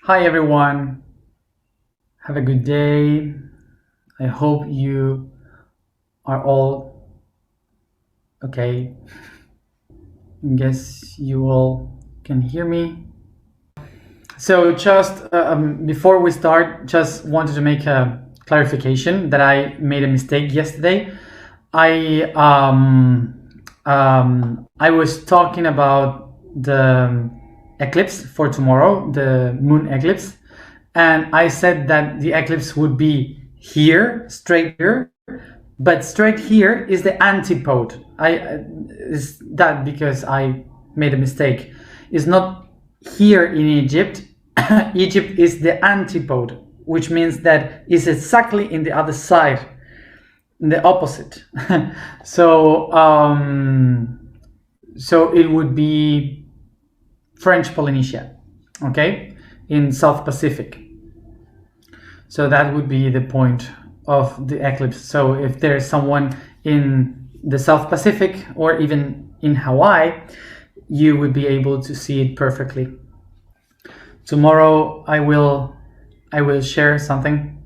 Hi everyone, have a good day. I hope you are all okay. I guess you all can hear me. So, just before we start, just wanted to make a clarification that I made a mistake yesterday. I was talking about the eclipse for tomorrow, the moon eclipse, and I said that the eclipse would be here, straight here, but straight here is the antipode. Is that because I made a mistake? It's not here in Egypt. Egypt is the antipode, which means that it's exactly in the other side, the opposite. so so it would be French Polynesia, okay, in South Pacific. So that would be the point of the eclipse. So if there's someone in the South Pacific or even in Hawaii, you would be able to see it perfectly. Tomorrow I will share something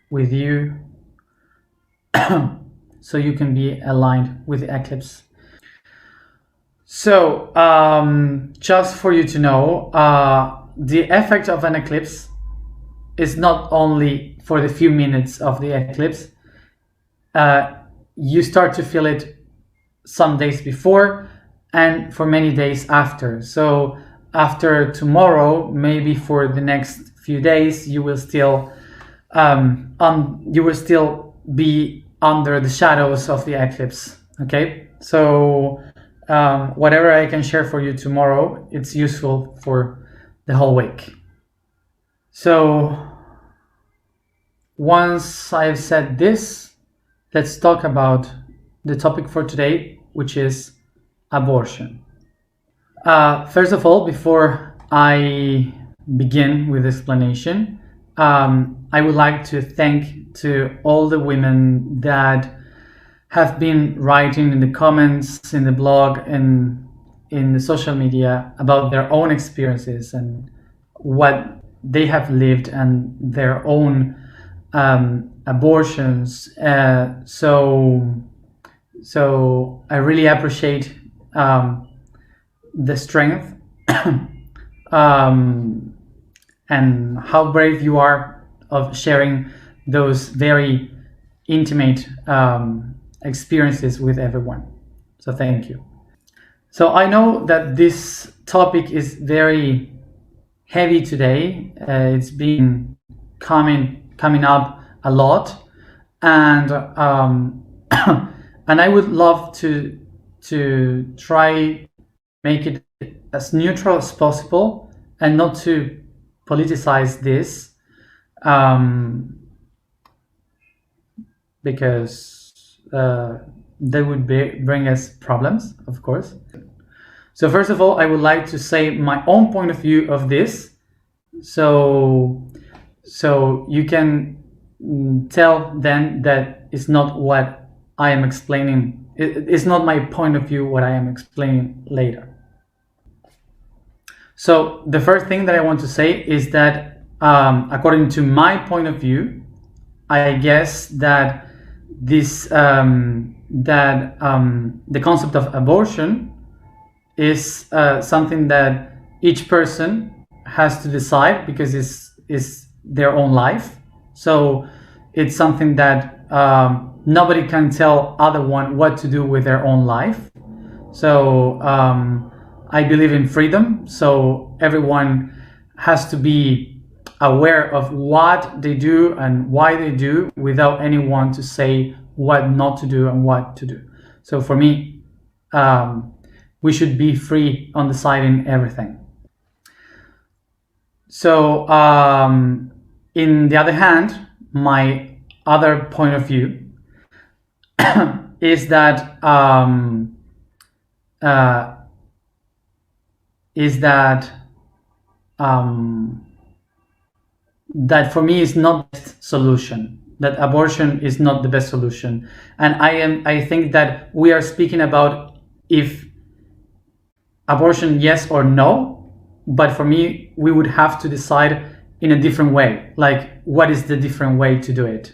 with you so you can be aligned with the eclipse. So just for you to know, the effect of an eclipse is not only for the few minutes of the eclipse. You start to feel it some days before and for many days after. So after tomorrow, maybe for the next few days, you will still be under the shadows of the eclipse. Okay, so whatever I can share for you tomorrow, it's useful for the whole week. So once I've said this, let's talk about the topic for today, which is abortion. First of all, before I begin with explanation, I would like to thank to all the women that have been writing in the comments, in the blog, and in the social media about their own experiences and what they have lived and their own abortions. So I really appreciate the strength and how brave you are of sharing those very intimate experiences with everyone. So thank you. So I know that this topic is very heavy today. It's been coming up a lot, and and I would love to try make it as neutral as possible and not to politicize this, because that would bring us problems, of course. So first of all, I would like to say my own point of view of this, so you can tell then that it's not what I am explaining. It's not my point of view what I am explaining later. So the first thing that I want to say is that according to my point of view, I guess that this the concept of abortion is something that each person has to decide, because it's their own life. So it's something that nobody can tell other one what to do with their own life. So I believe in freedom, so everyone has to be aware of what they do and why they do, without anyone to say what not to do and what to do. So for me, we should be free on deciding everything. So in the other hand, my other point of view is that that for me is not the best solution. That abortion is not the best solution, and I think that we are speaking about if abortion yes or no, but for me, we would have to decide in a different way. Like, what is the different way to do it?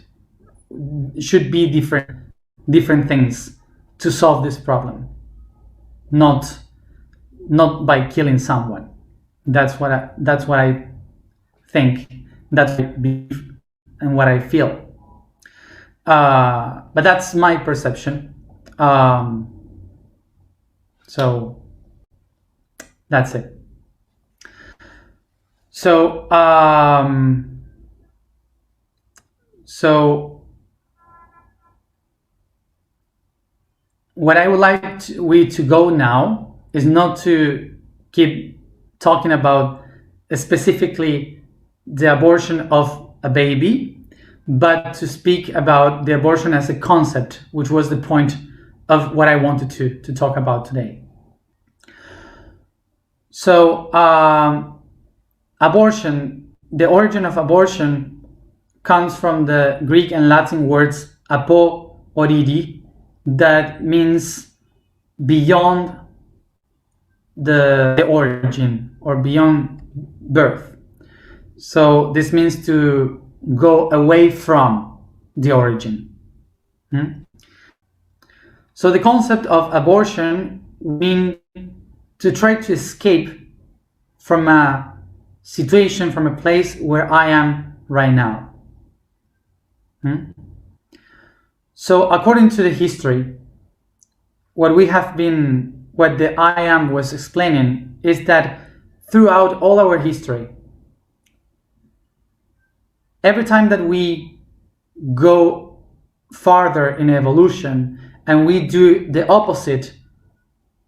Should be different things to solve this problem, not by killing someone. That's what I think. That's what I believe and what I feel. But that's my perception. So that's it. So what I would like we to go now is not to keep talking about specifically the abortion of a baby, but to speak about the abortion as a concept, which was the point of what I wanted to talk about today. So abortion, the origin of abortion comes from the Greek and Latin words apo oridi, that means beyond the origin or beyond birth. So this means to go away from the origin. So the concept of abortion means to try to escape from a situation, from a place where I am right now. So according to the history, what the I am was explaining is that throughout all our history, every time that we go farther in evolution and we do the opposite,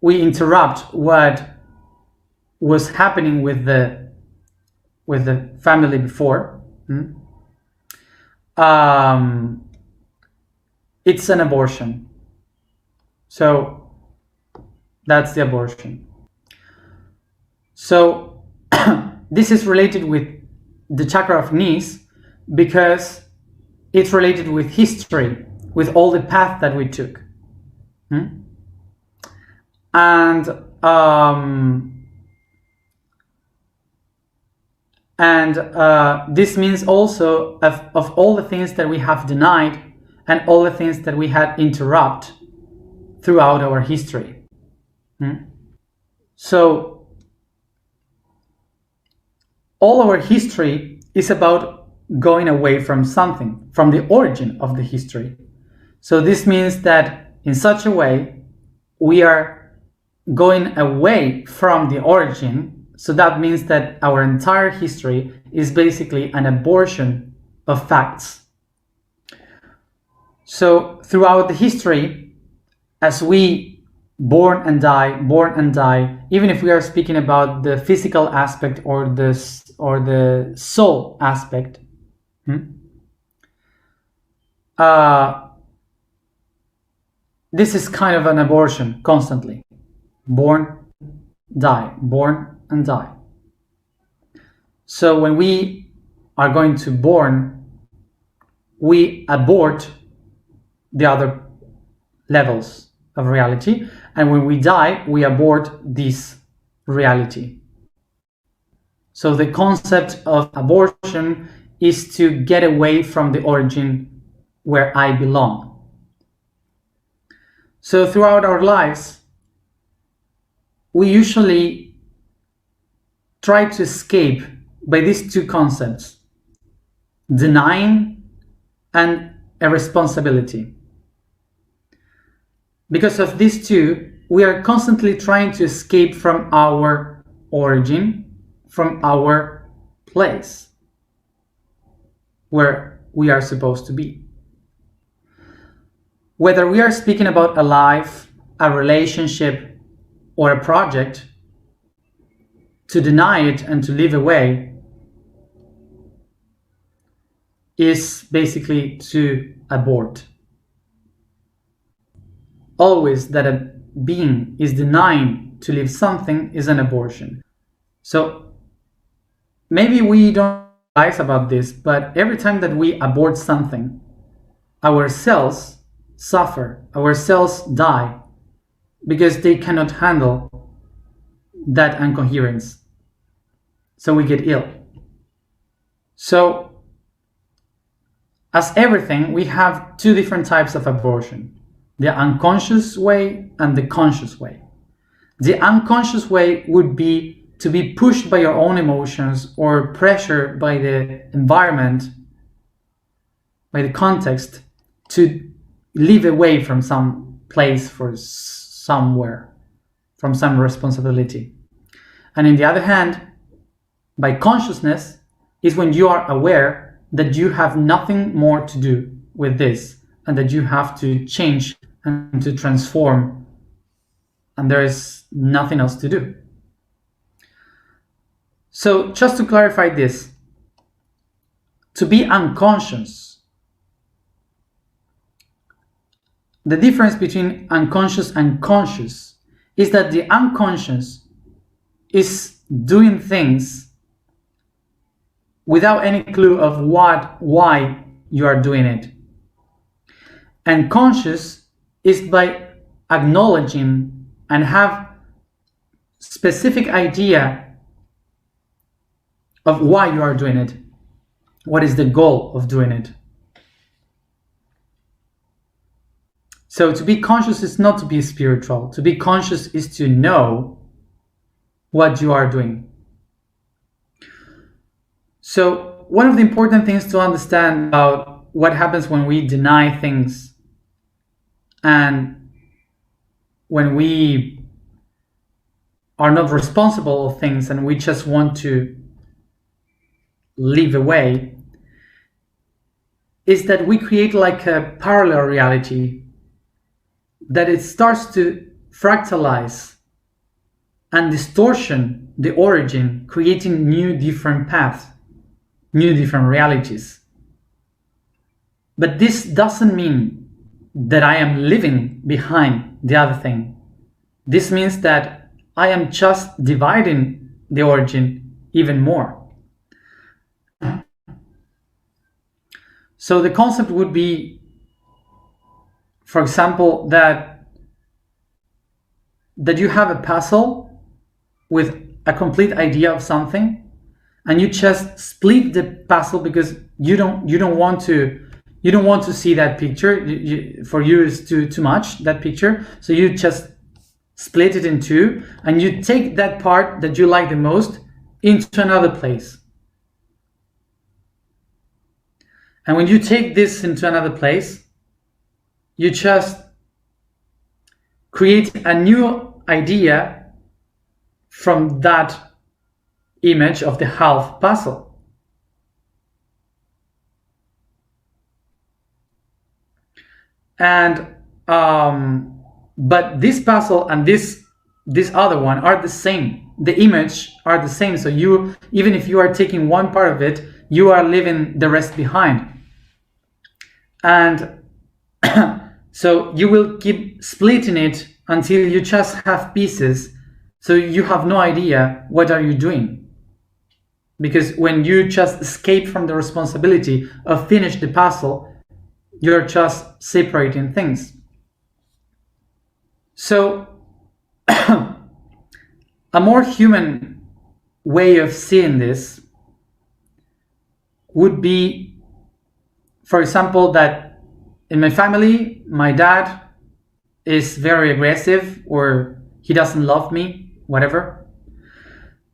we interrupt what was happening with the family before. It's an abortion. So that's the abortion. So this is related with the chakra of knees because it's related with history, with all the path that we took. And this means also of all the things that we have denied and all the things that we had interrupt throughout our history. So all our history is about going away from something, from the origin of the history. So this means that in such a way we are going away from the origin. So that means that our entire history is basically an abortion of facts. So throughout the history, as we born and die, even if we are speaking about the physical aspect or the soul aspect, this is kind of an abortion constantly. Born, die, born and die. So when we are going to born, we abort the other levels of reality, and when we die, we abort this reality. So the concept of abortion is to get away from the origin where I belong. So throughout our lives, we usually try to escape by these two concepts, denying and irresponsibility. Because of these two, we are constantly trying to escape from our origin, from our place where we are supposed to be. Whether we are speaking about a life, a relationship, or a project, to deny it and to live away is basically to abort. Always that a being is denying to live something is an abortion. So maybe we don't realize about this, but every time that we abort something, our cells suffer, our cells die, because they cannot handle that incoherence. so we get ill. So, as everything, we have two different types of abortion: the unconscious way and the conscious way. The unconscious way would be to be pushed by your own emotions or pressure by the environment, by the context, to live away from some place for somewhere, from some responsibility. And on the other hand, by consciousness is when you are aware that you have nothing more to do with this and that you have to change and to transform, and there is nothing else to do. So just to clarify this, to be unconscious, the difference between unconscious and conscious is that the unconscious is doing things without any clue of why you are doing it. And conscious is by acknowledging and have specific idea of why you are doing it. What is the goal of doing it? So to be conscious is not to be spiritual. To be conscious is to know what you are doing. So one of the important things to understand about what happens when we deny things and when we are not responsible of things and we just want to live away is that we create like a parallel reality, that it starts to fractalize and distortion the origin, creating new different paths, new different realities. But this doesn't mean that I am living behind the other thing. This means that I am just dividing the origin even more. So the concept would be, for example, that you have a puzzle with a complete idea of something, and you just split the puzzle because you don't want to see that picture. For you is too much, that picture, so you just split it in two, and you take that part that you like the most into another place. And when you take this into another place, you just create a new idea from that image of the half puzzle. And but this puzzle and this other one are the same. The image are the same. So you, even if you are taking one part of it, you are leaving the rest behind. And so you will keep splitting it until you just have pieces. So you have no idea what are you doing. Because when you just escape from the responsibility of finish the puzzle, you're just separating things. So a more human way of seeing this would be, for example, that in my family, my dad is very aggressive, or he doesn't love me, whatever.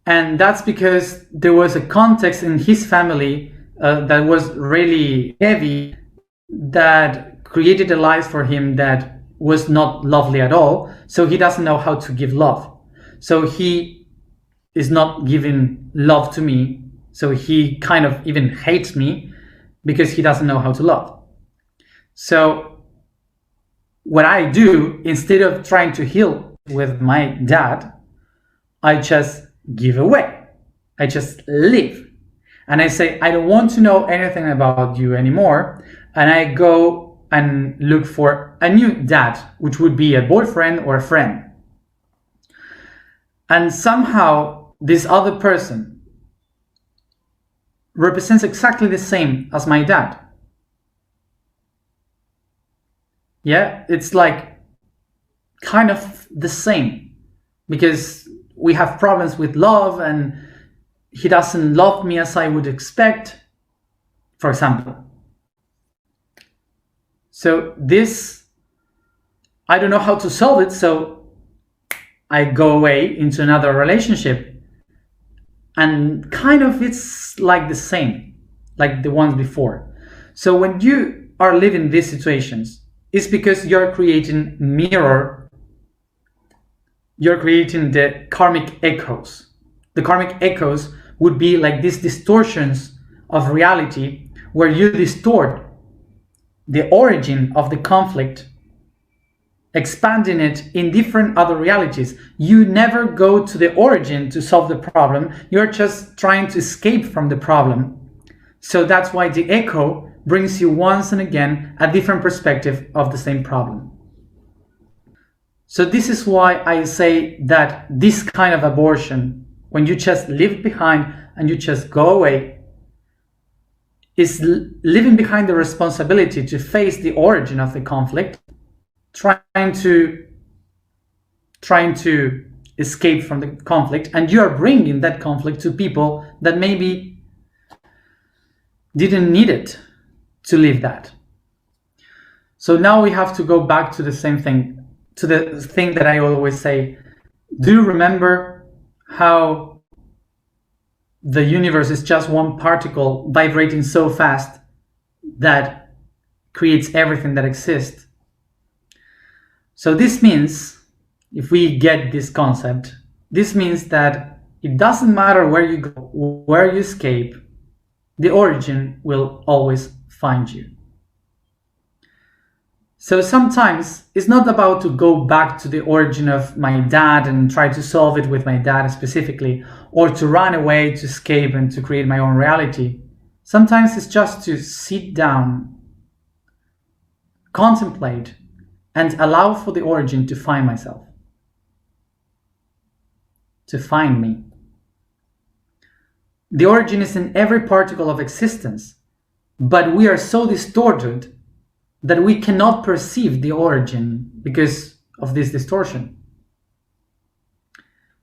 And that's because there was a context in his family that was really heavy, that created a life for him that was not lovely at all. So he doesn't know how to give love. So he is not giving love to me. So he kind of even hates me because he doesn't know how to love. So what I do, instead of trying to heal with my dad, I just give away. I just leave. And I say, I don't want to know anything about you anymore. And I go and look for a new dad, which would be a boyfriend or a friend. And somehow this other person represents exactly the same as my dad. Yeah, it's like kind of the same, because we have problems with love, and he doesn't love me as I would expect, for example. So this, I don't know how to solve it, so I go away into another relationship. And kind of it's like the same, like the ones before. So when you are living these situations, it's because you're creating the karmic echoes. The karmic echoes would be like these distortions of reality where you distort the origin of the conflict, expanding it in different other realities. You never go to the origin to solve the problem. You're just trying to escape from the problem. So that's why the echo brings you once and again a different perspective of the same problem. So this is why I say that this kind of abortion, when you just leave behind and you just go away, is leaving behind the responsibility to face the origin of the conflict, trying to escape from the conflict, and you are bringing that conflict to people that maybe didn't need it to live that. So now we have to go back to the same thing, to the thing that I always say. Do you remember how the universe is just one particle vibrating so fast that creates everything that exists? So this means, if we get this concept, this means that it doesn't matter where you go, where you escape, the origin will always find you. So sometimes it's not about to go back to the origin of my dad and try to solve it with my dad specifically, or to run away, to escape and to create my own reality. Sometimes it's just to sit down, contemplate, and allow for the origin to find myself, to find me. The origin is in every particle of existence, but we are so distorted that we cannot perceive the origin because of this distortion.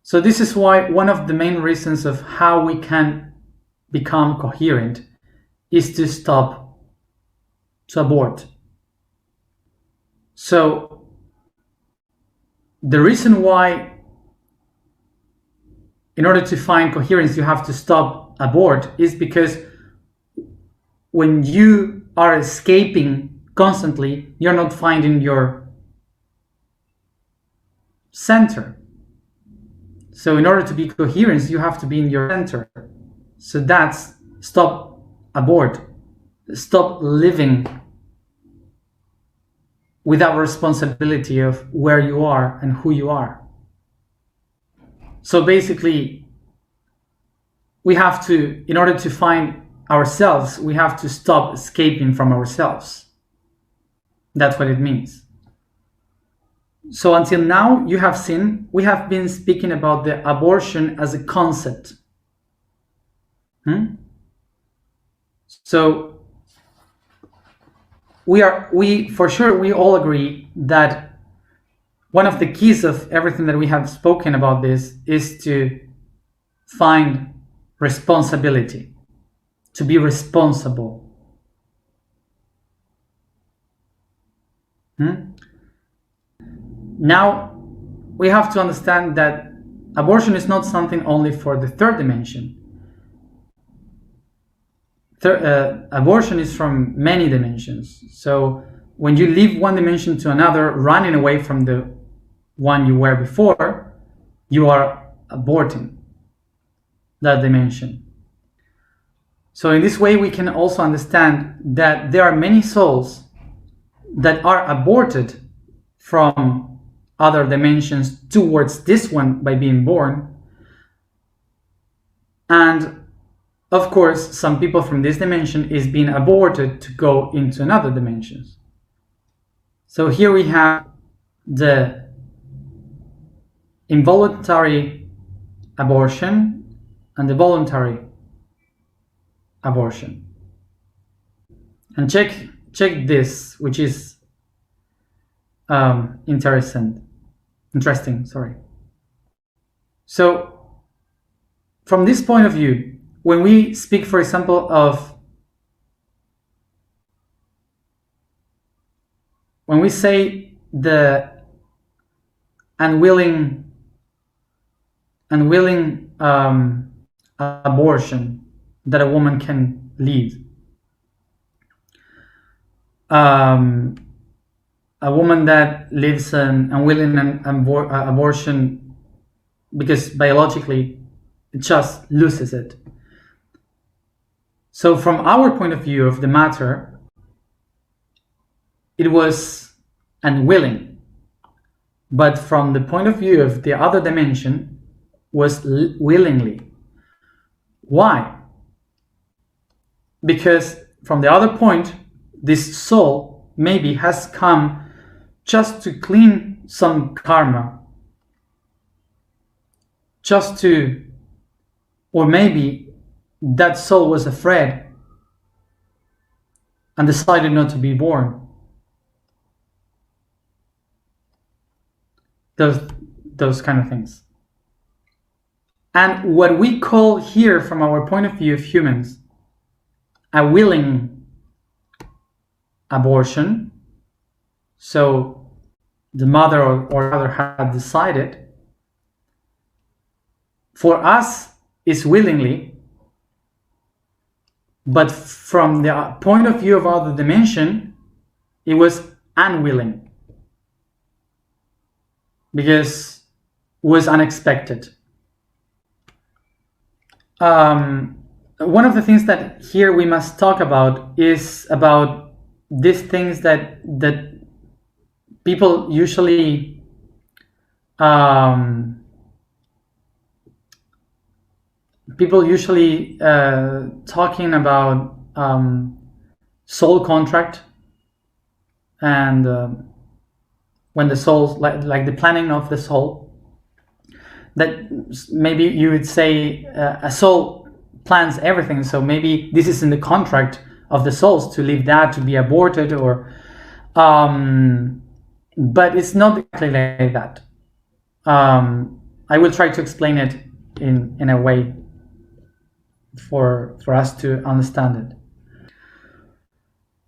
So this is why one of the main reasons of how we can become coherent is to stop, to abort. So the reason why, in order to find coherence, you have to stop, abort, is because when you are escaping constantly, you're not finding your center. So in order to be coherent, you have to be in your center. So that's stop, abort, stop living without responsibility of where you are and who you are. So basically, we have to, in order to find ourselves, we have to stop escaping from ourselves. That's what it means. So until now, you have seen, we have been speaking about the abortion as a concept. So we for sure, we all agree that one of the keys of everything that we have spoken about this is to find responsibility, to be responsible. Now, we have to understand that abortion is not something only for the third dimension. Abortion is from many dimensions. So when you leave one dimension to another, running away from the one you were before, you are aborting that dimension. So in this way, we can also understand that there are many souls that are aborted from other dimensions towards this one by being born. And of course, some people from this dimension is being aborted to go into another dimensions. So here we have the involuntary abortion and the voluntary abortion. And check this, which is interesting. So from this point of view, when we speak, for example, when we say the unwilling abortion that a woman can leave, a woman that lives an unwilling abortion because biologically it just loses it. So from our point of view of the matter, it was unwilling, but from the point of view of the other dimension, was willingly. Why? Because from the other point, this soul maybe has come just to clean some karma, or maybe that soul was afraid and decided not to be born. Those kind of things. And what we call here, from our point of view of humans, a willing abortion, so the mother or father had decided, for us is willingly, but from the point of view of other dimension, it was unwilling, because it was unexpected. One of the things that here we must talk about is about these things that people usually talking about soul contract, and when the soul, like the planning of the soul, that maybe you would say a soul plans everything, so maybe this is in the contract of the souls to leave that, to be aborted, or but it's not exactly like that. I will try to explain it in a way for us to understand it.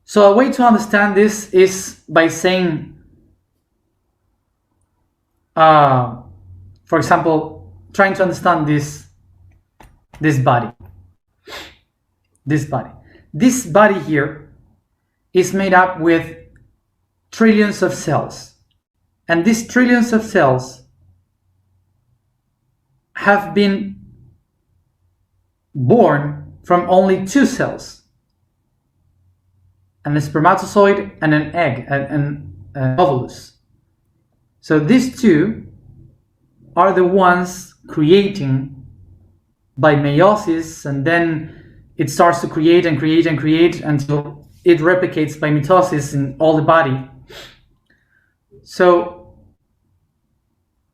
So a way to understand this is by saying, for example, trying to understand this body. This body here is made up with trillions of cells, and these trillions of cells have been born from only two cells, a spermatozoid and an egg, an ovulus. So these two are the ones creating by meiosis, and then it starts to create and create and create until it replicates by mitosis in all the body. So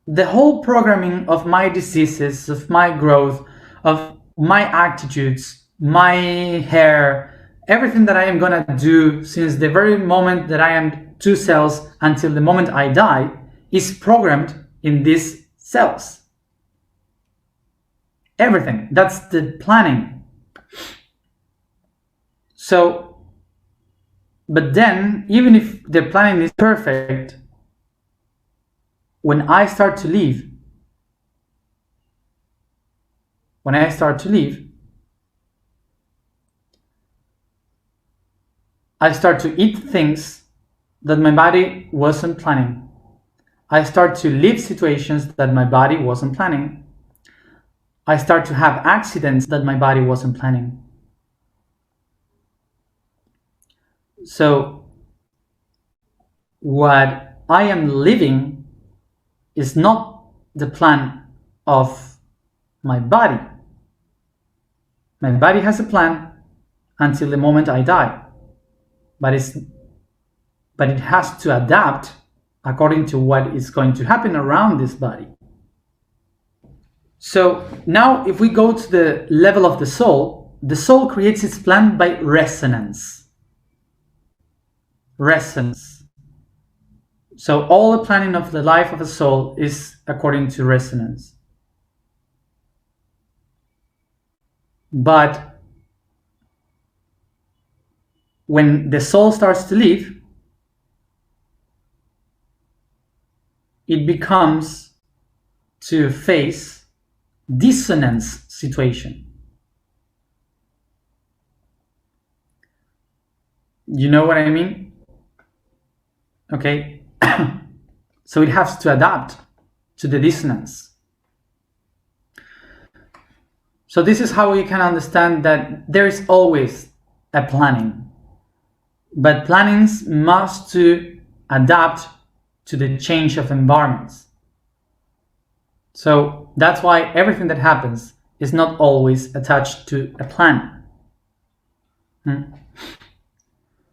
the whole programming of my diseases, of my growth, of my attitudes, my hair, everything that I am gonna do since the very moment that I am two cells until the moment I die is programmed in these cells. Everything. That's the planning. So, but then, even if the planning is perfect, when I start to leave, I start to eat things that my body wasn't planning. I start to live situations that my body wasn't planning. I start to have accidents that my body wasn't planning. So what I am living is not the plan of my body. My body has a plan until the moment I die, but it has to adapt according to what is going to happen around this body. So now if we go to the level of the soul creates its plan by resonance. So all the planning of the life of a soul is according to resonance. But when the soul starts to leave, it becomes to face dissonance situation. You know what I mean? Okay. So it has to adapt to the dissonance. So this is how we can understand that there is always a planning, but plannings must to adapt to the change of environments. So that's why everything that happens is not always attached to a plan.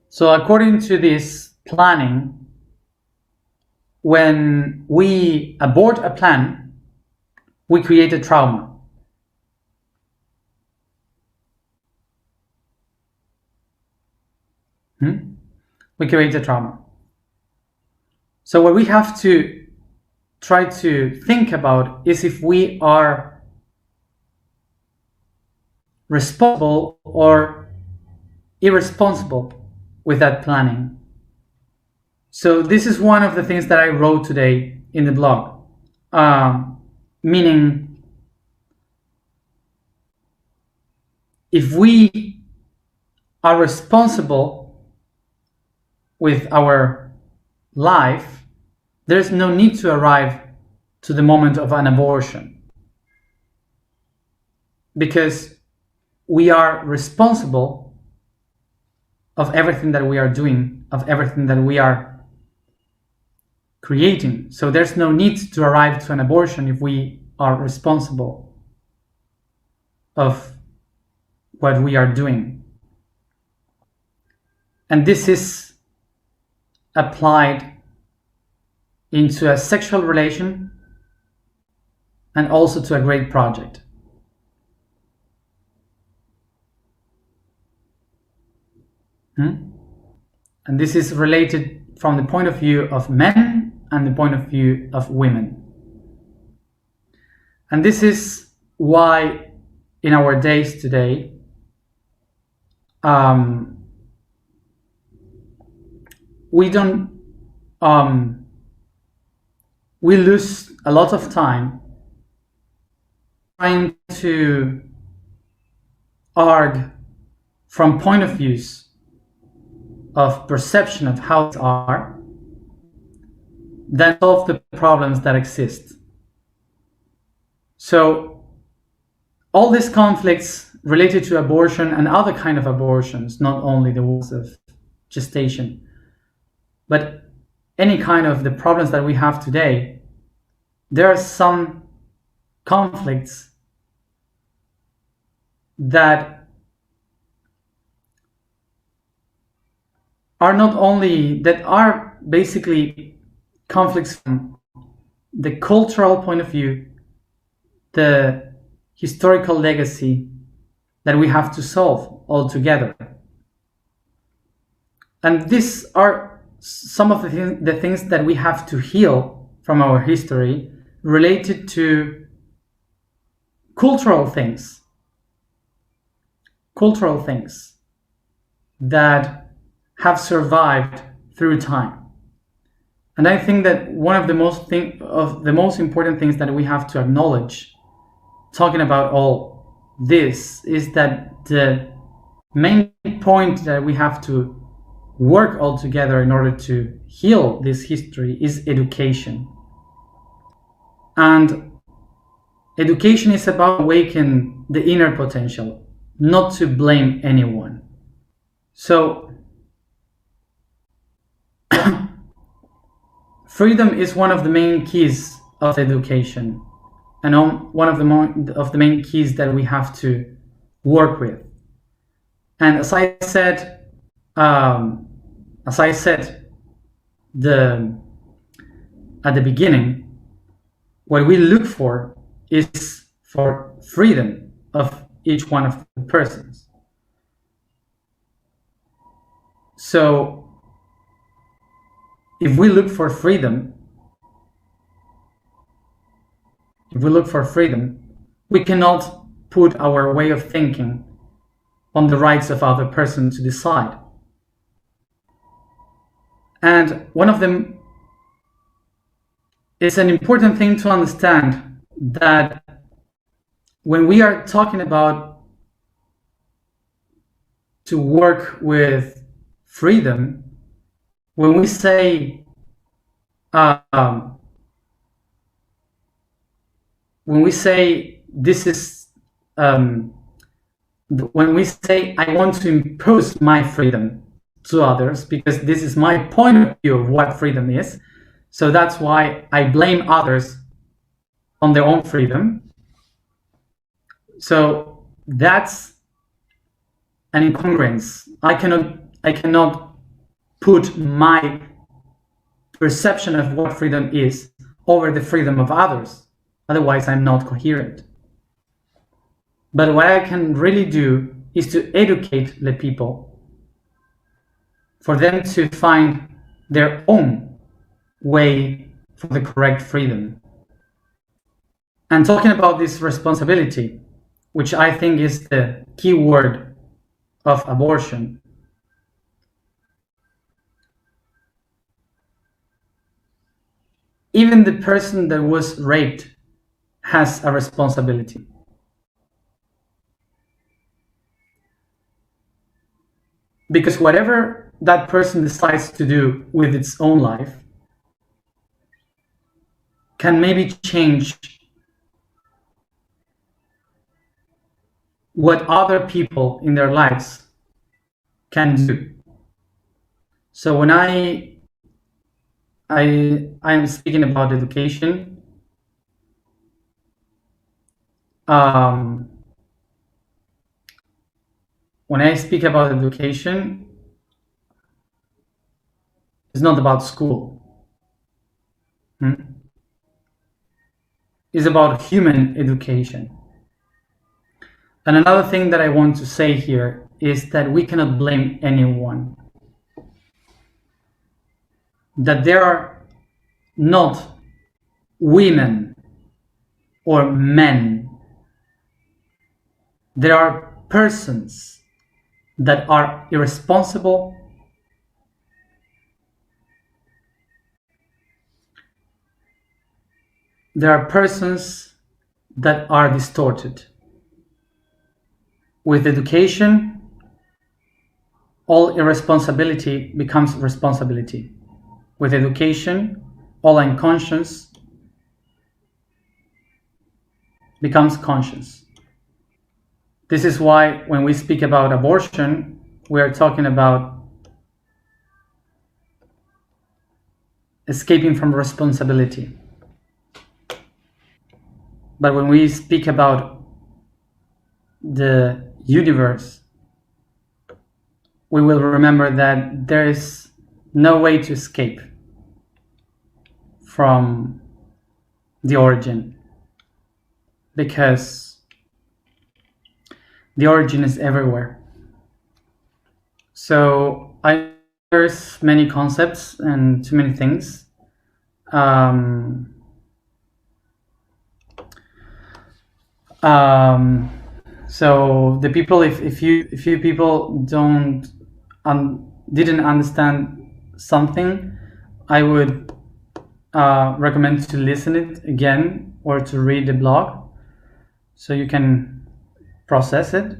So according to this planning, when we abort a plan, we create a trauma. We create a trauma. So what we have to try to think about is if we are responsible or irresponsible with that planning. So this is one of the things that I wrote today in the blog, meaning if we are responsible with our life, there's no need to arrive to the moment of an abortion, because we are responsible of everything that we are doing, of everything that we are creating. So there's no need to arrive to an abortion if we are responsible of what we are doing. And this is applied into a sexual relation and also to a great project. And this is related from the point of view of men and the point of view of women. And this is why in our days today, we lose a lot of time trying to argue from point of views of perception of how things are, than solve the problems that exist. So all these conflicts related to abortion and other kind of abortions, not only the ones of gestation, but any kind of the problems that we have today, there are some conflicts that are basically conflicts from the cultural point of view, the historical legacy that we have to solve altogether. And these are some of the things that we have to heal from our history related to cultural things that have survived through time. And I think that one of the most important things that we have to acknowledge talking about all this is that the main point that we have to work all together in order to heal this history is education. And education is about awakening the inner potential, not to blame anyone. So freedom is one of the main keys of education, and one of the main keys that we have to work with. And as I said at the beginning, what we look for is for freedom of each one of the persons. So if we look for freedom, we cannot put our way of thinking on the rights of other person to decide. And one of them is an important thing to understand, that when we are talking about to work with freedom, when we say this is when we say I want to impose my freedom to others because this is my point of view of what freedom is, so that's why I blame others on their own freedom. So that's an incongruence. I cannot put my perception of what freedom is over the freedom of others. Otherwise, I'm not coherent. But what I can really do is to educate the people for them to find their own way for the correct freedom. And talking about this responsibility, which I think is the key word of abortion, even the person that was raped has a responsibility. Because whatever that person decides to do with its own life can maybe change what other people in their lives can do. So when I am speaking about education, when I speak about education, it's not about school. It's about human education. And another thing that I want to say here is that we cannot blame anyone. That there are not women or men. There are persons that are irresponsible, there are persons that are distorted. With education, all irresponsibility becomes responsibility. With education, all unconscious becomes conscious. This is why when we speak about abortion, we are talking about escaping from responsibility. But when we speak about the universe, we will remember that there is no way to escape from the origin, because the origin is everywhere. So there's many concepts and too many things. So the people, if you people didn't understand something, I would recommend to listen it again or to read the blog so you can process it.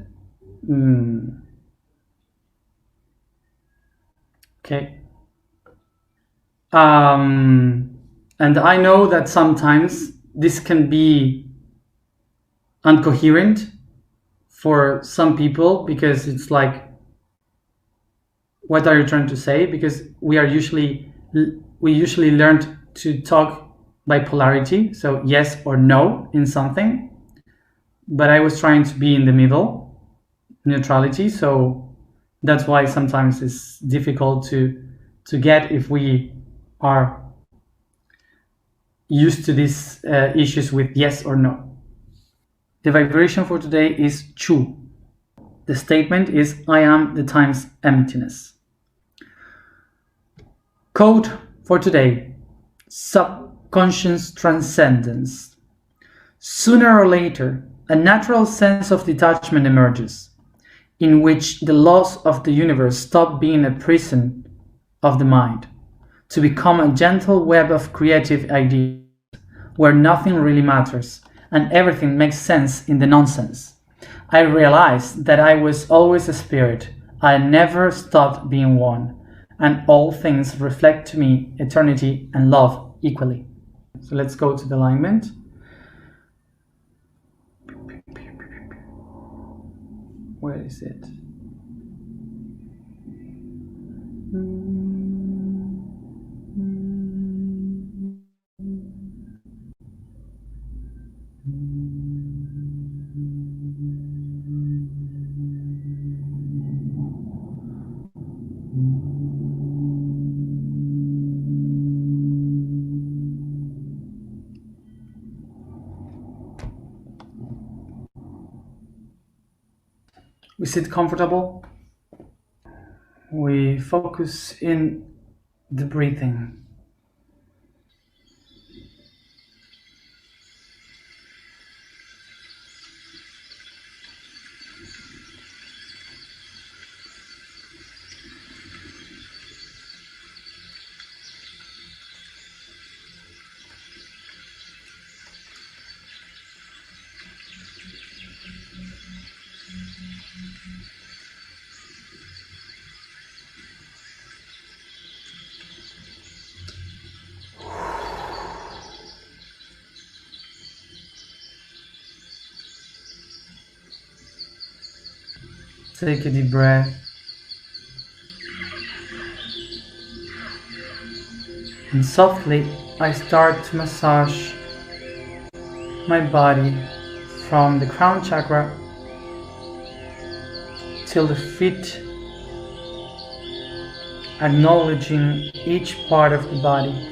Okay. And I know that sometimes this can be incoherent for some people, because it's like, what are you trying to say? Because we usually learned to talk by polarity, so yes or no in something, but I was trying to be in the middle, neutrality, so that's why sometimes it's difficult to get if we are used to these issues with yes or no. The vibration for today is Chu. The statement is I am the times emptiness. Code for today: subconscious transcendence. Sooner or later, a natural sense of detachment emerges, in which the laws of the universe stop being a prison of the mind, to become a gentle web of creative ideas, where nothing really matters and everything makes sense in the nonsense. I realized that I was always a spirit. I never stopped being one, and all things reflect to me eternity and love equally. So let's go to the alignment. Where is it? We sit comfortable. We focus in the breathing. Take a deep breath and softly I start to massage my body from the crown chakra till the feet, acknowledging each part of the body.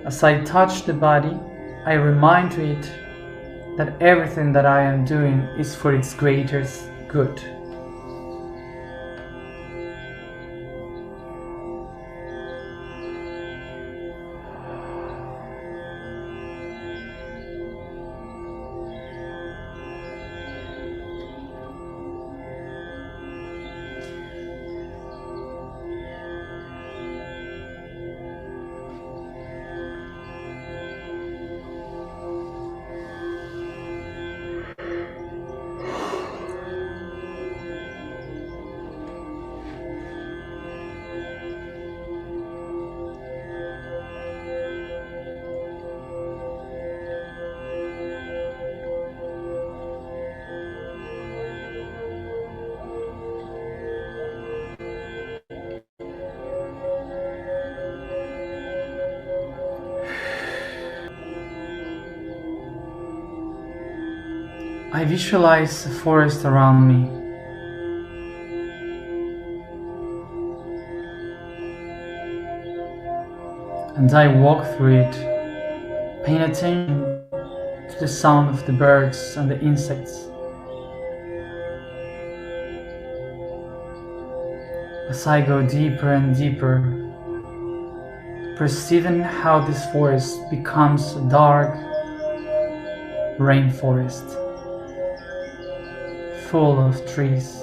As I touch the body, I remind it that everything that I am doing is for its greatest good. I visualize a forest around me. And I walk through it, paying attention to the sound of the birds and the insects. As I go deeper and deeper, perceiving how this forest becomes a dark rainforest, full of trees.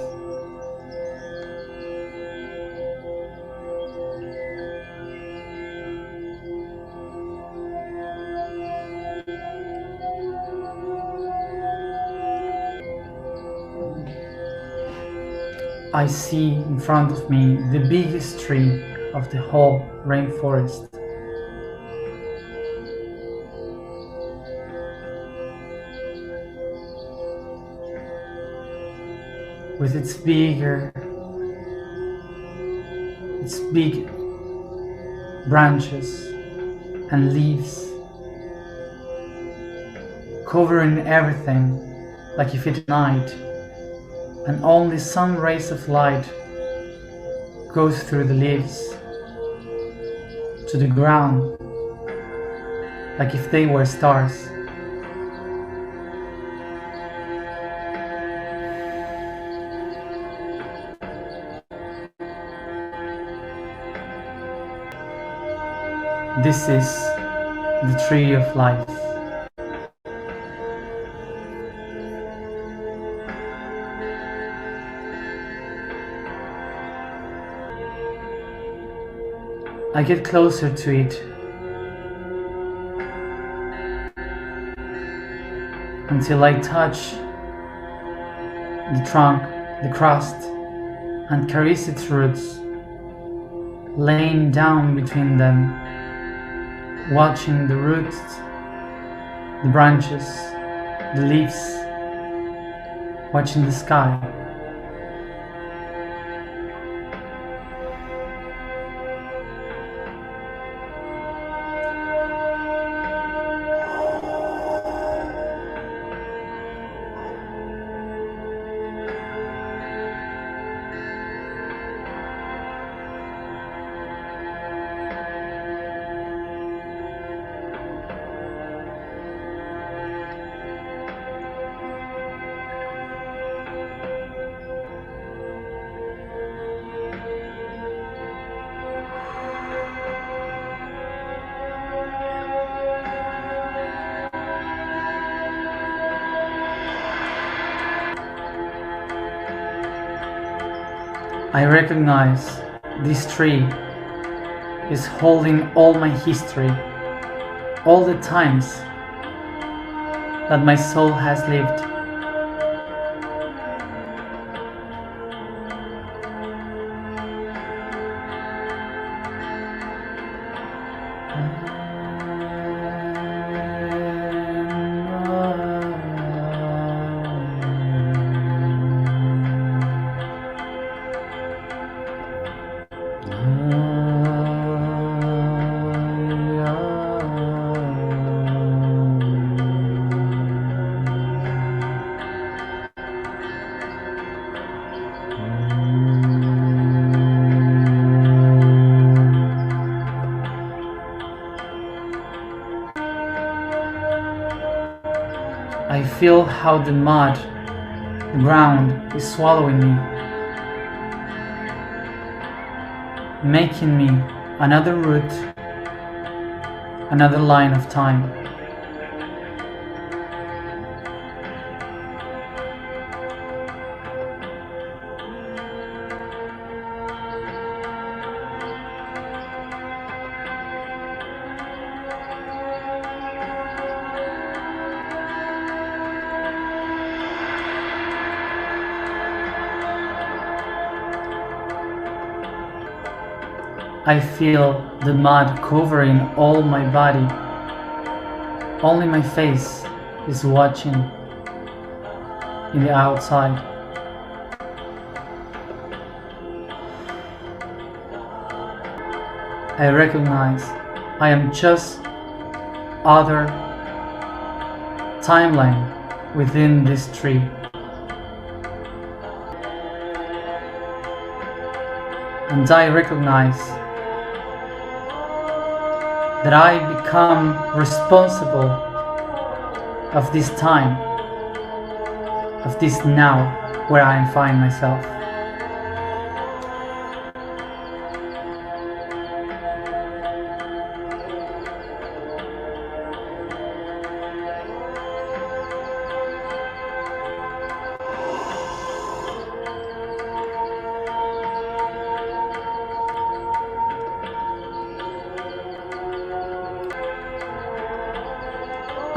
I see in front of me the biggest tree of the whole rainforest. With its big branches and leaves, covering everything like if it's night and only some rays of light goes through the leaves to the ground like if they were stars. This is the tree of life. I get closer to it until I touch the trunk, the crust, and caress its roots, laying down between them, watching the roots, the branches, the leaves, watching the sky. I recognize this tree is holding all my history, all the times that my soul has lived. I feel how the mud, the ground, is swallowing me, making me another root, another line of time. I feel the mud covering all my body. Only my face is watching in the outside. I recognize I am just other timeline within this tree. And I recognize that I become responsible of this time, of this now where I find myself.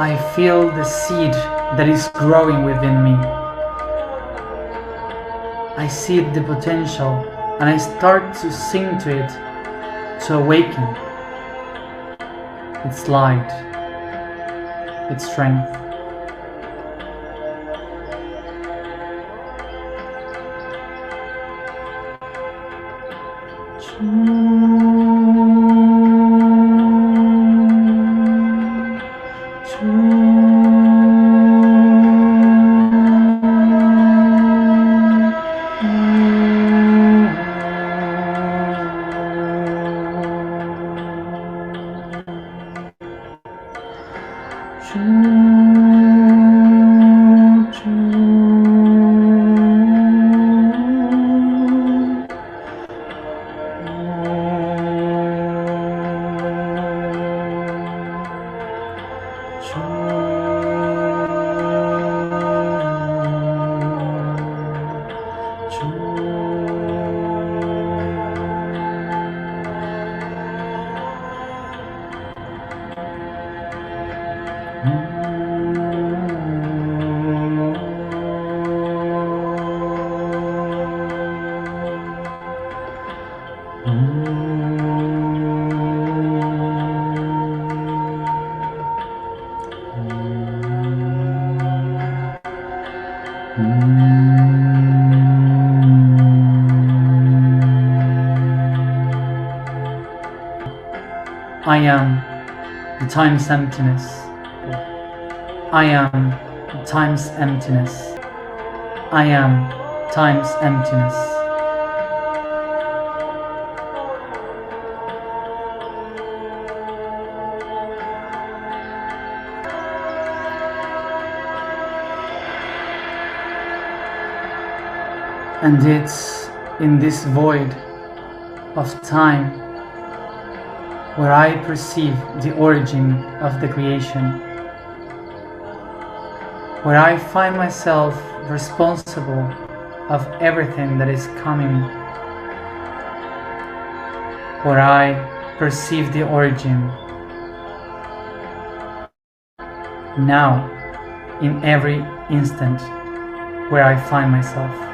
I feel the seed that is growing within me. I see the potential and I start to sing to it, to awaken its light, its strength. I am the time's emptiness. I am time's emptiness. I am time's emptiness. And it's in this void of time where I perceive the origin of the creation, where I find myself responsible of everything that is coming, where I perceive the origin now, in every instant where I find myself.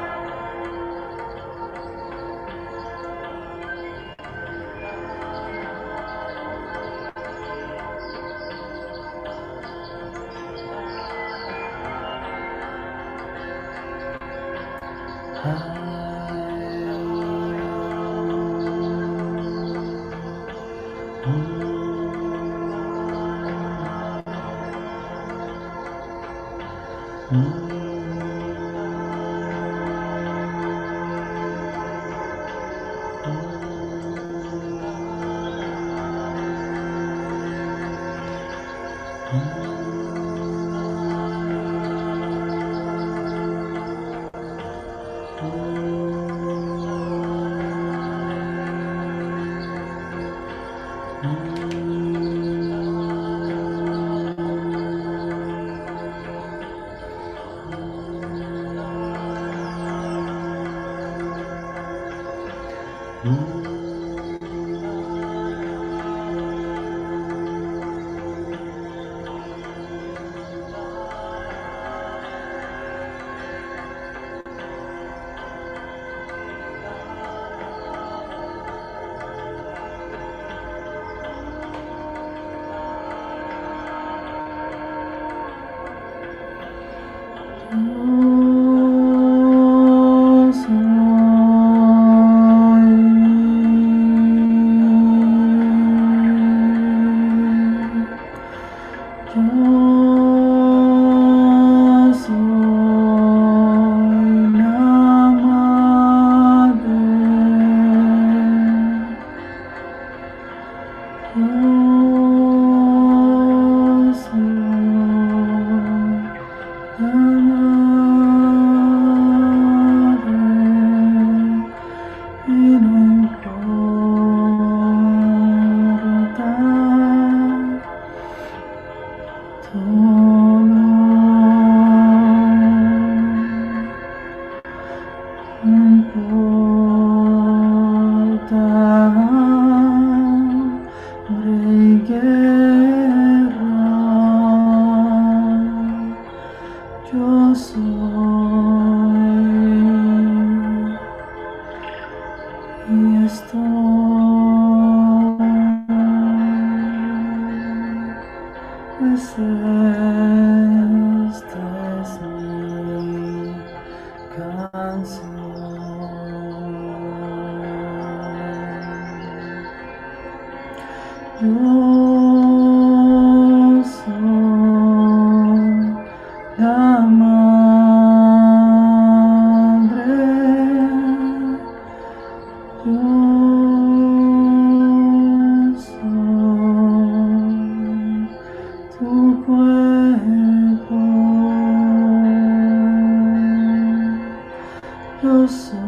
Yo soy. tu cuerpo. Yo soy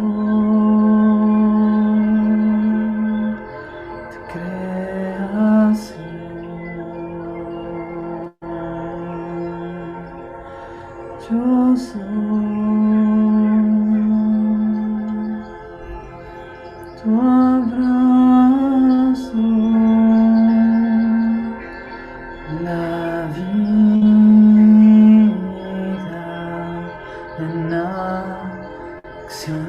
tu creación. Yo soy tu abrazo, la vida en acción.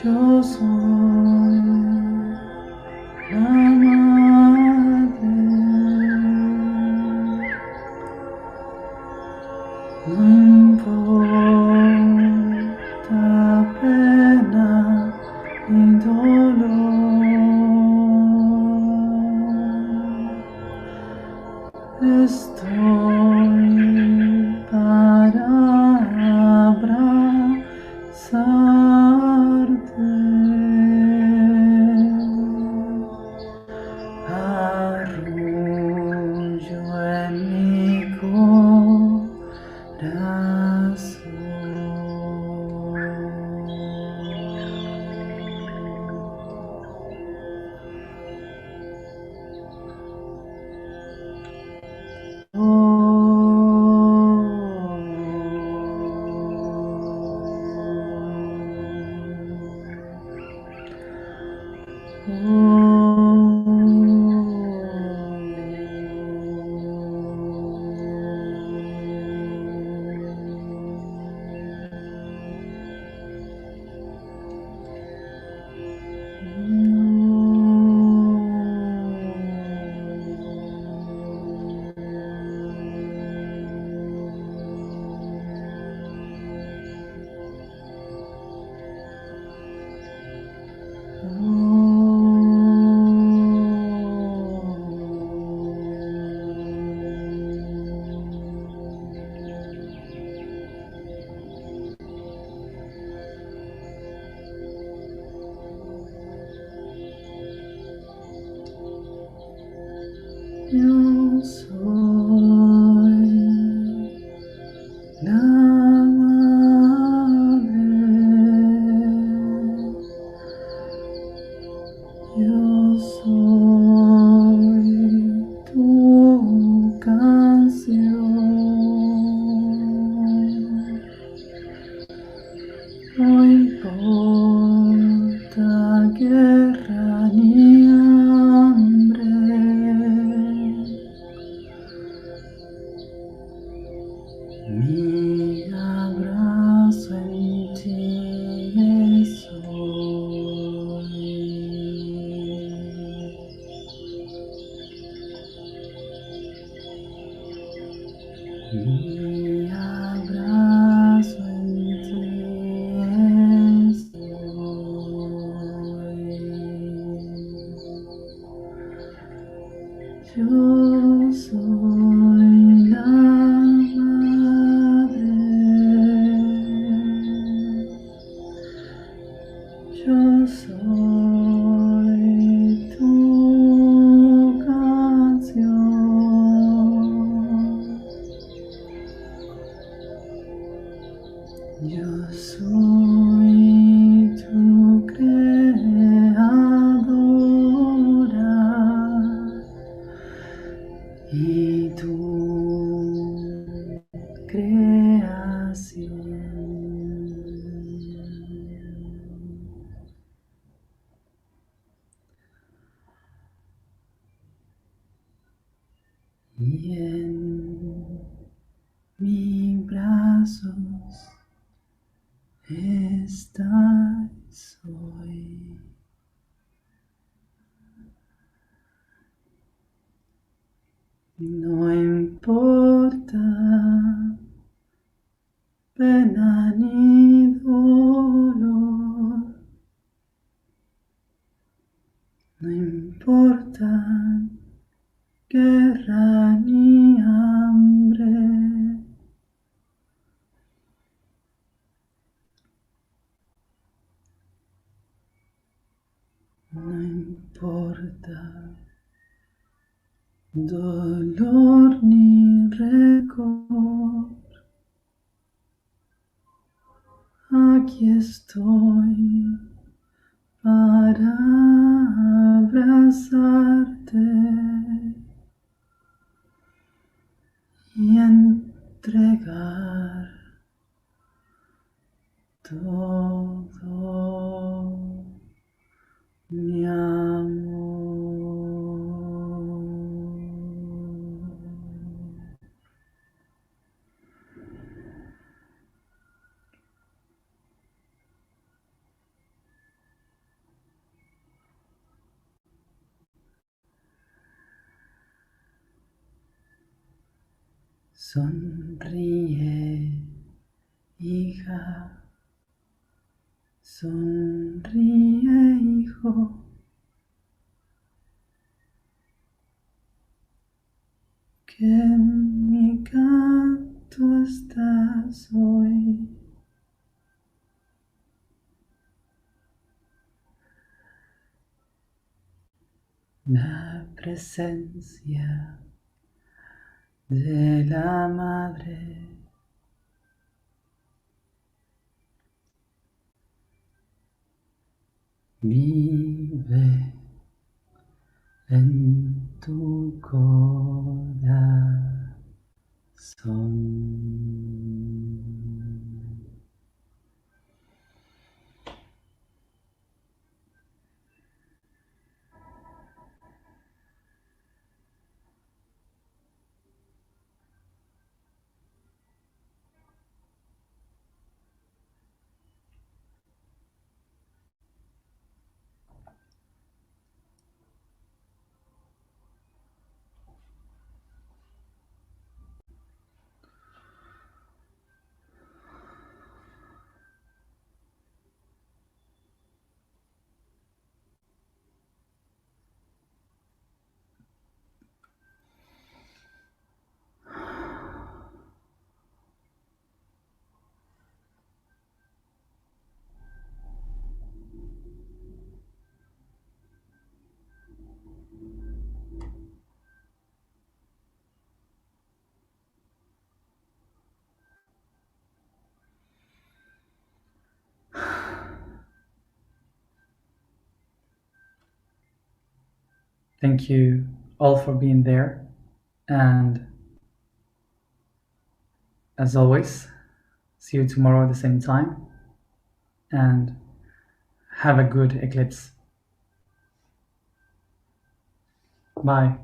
Yo soy la madre. No importa pena y dolor. Estoy para abrazarte. Arrullo en mi Yo soy la madre. Yo soy tu canción. No importa guerra ni hambre. Mi abrazo en ti soy. Mi abrazo en ti soy. Yo soy la madre. Yo soy tu canción. Yo soy tu creadora y tu creación. Y en mis brazos estás hoy. No importa pena ni dolor, no importa guerra ni hambre. importa dolor ni récord. Aquí estoy para abrazarte y entregar todo mi amor. Sonríe, hija, sonríe, hijo, que en mi canto estás hoy. La presencia de la madre vive en tu corazón. Thank you all for being there. And as always, see you tomorrow at the same time. And have a good eclipse. Bye.